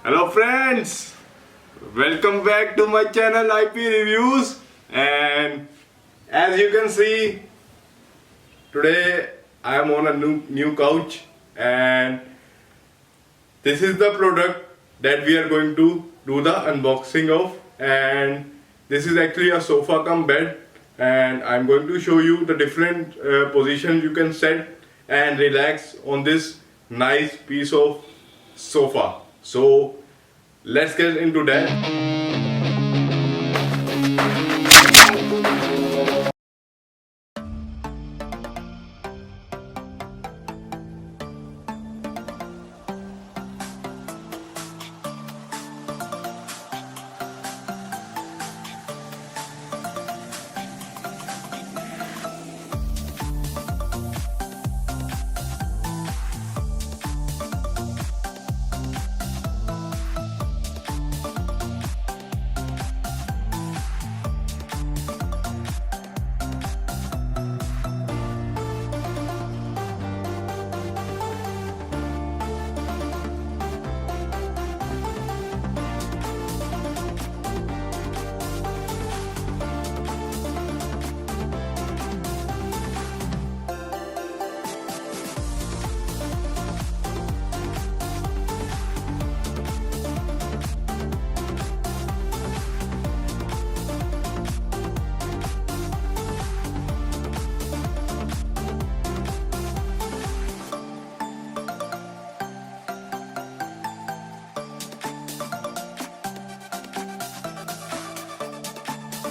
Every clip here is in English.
Hello friends, welcome back to my channel IP Reviews. And as you can see, today I am on a new couch, and this is the product that we are going to do the unboxing of. And this is actually a sofa cum bed, and I'm going to show you the different positions you can set and relax on this nice piece of sofa. So let's get into that.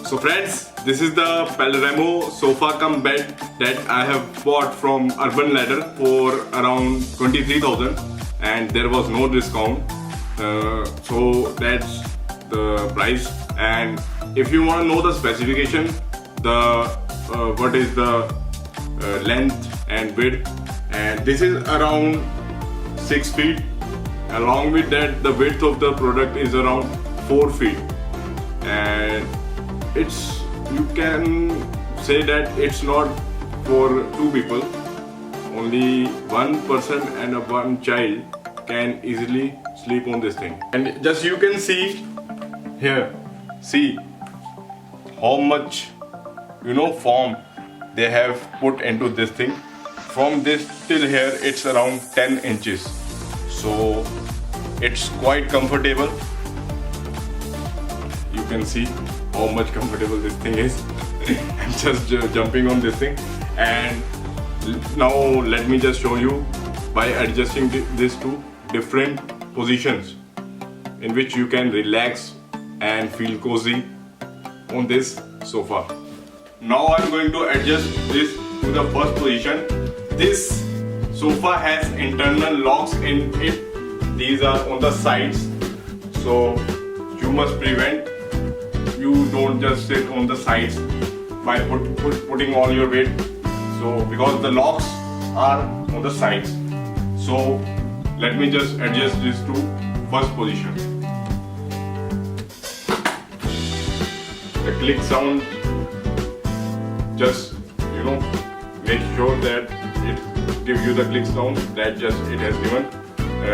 So friends, this is the Palermo sofa cum bed that I have bought from Urban Ladder for around 23,000, and there was no discount. So that's the price. And if you want to know the specification, what is the length and width, and this is around 6 feet. Along with that, the width of the product is around 4 feet, and you can say that it's not for two people. Only one person and one child can easily sleep on this thing. And just you can see here, see how much foam they have put into this thing. From this till here it's around 10 inches, so it's quite comfortable. You can see how much comfortable this thing is. I'm just jumping on this thing, and now let me just show you by adjusting this to different positions in which you can relax and feel cozy on this sofa. Now I'm going to adjust this to the first position. This sofa has internal locks in it. These are on the sides, so you must prevent you don't just sit on the sides by putting all your weight. So because the locks are on the sides, so let me just adjust this to first position. The click sound, just make sure that it gives you the click sound that just it has given.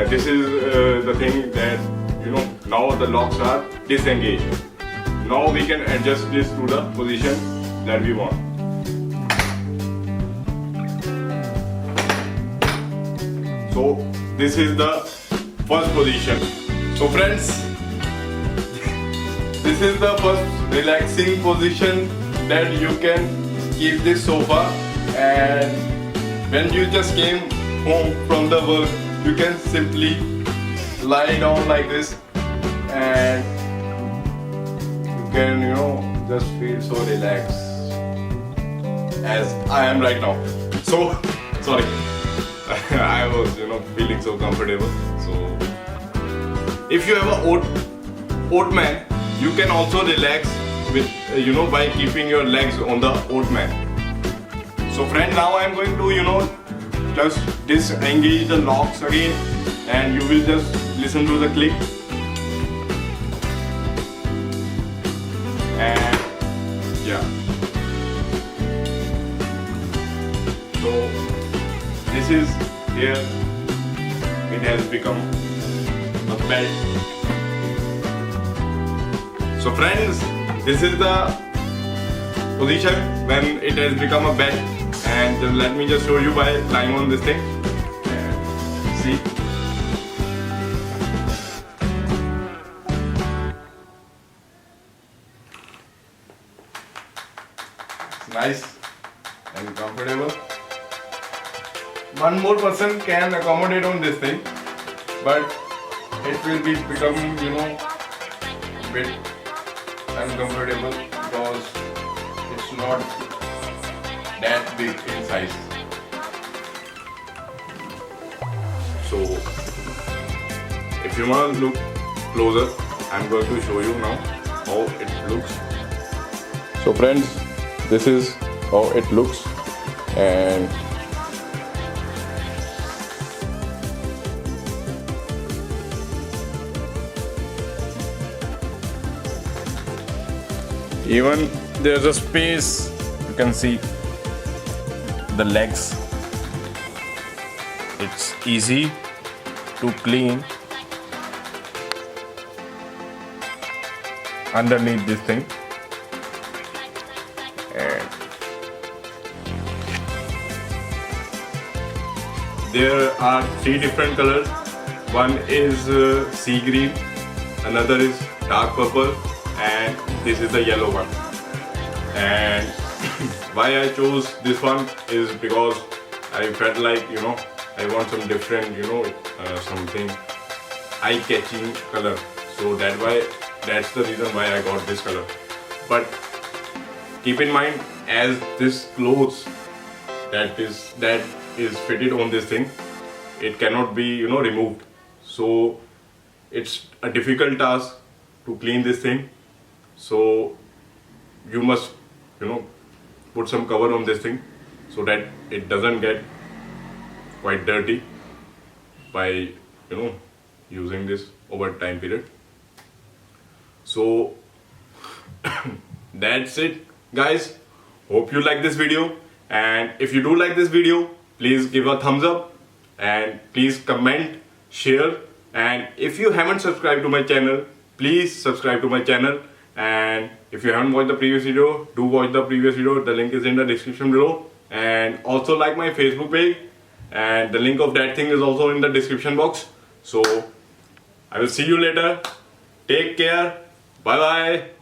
This is the thing that now the locks are disengaged. Now we can adjust this to the position that we want. So this is the first position. So friends, this is the first relaxing position that you can keep this sofa. And when you just came home from the work, you can simply lie down like this, and can just feel so relaxed as I am right now. So sorry, I was feeling so comfortable. So if you have a ottoman, you can also relax with by keeping your legs on the ottoman. So friend, now I am going to just disengage the locks again, and you will just listen to the click. And yeah, so this is here, it has become the belt. So friends, this is the position when it has become a belt, and let me just show you by lying on this thing. See. It's nice and comfortable. One more person can accommodate on this thing, but it will be becoming, a bit uncomfortable because it's not that big in size. So if you want to look closer, I'm going to show you now how it looks. So friends, this is how it looks, and even there's a space, you can see the legs. It's easy to clean underneath this thing, and there are 3 different colors. One is sea green, another is dark purple, and this is the yellow one. And why I chose this one is because I felt like, I want some different, something eye-catching color. So that's the reason why I got this color. But keep in mind, as this clothes that is fitted on this thing, it cannot be, removed. So it's a difficult task to clean this thing. So you must, put some cover on this thing so that it doesn't get quite dirty by, using this over time period. So that's it, guys. Hope you like this video, and if you do like this video, please give a thumbs up and please comment, share, and if you haven't subscribed to my channel, please subscribe to my channel. And if you haven't watched the previous video, do watch the previous video. The link is in the description below. And also like my Facebook page, and the link of that thing is also in the description box. So I will see you later. Take care. Bye bye.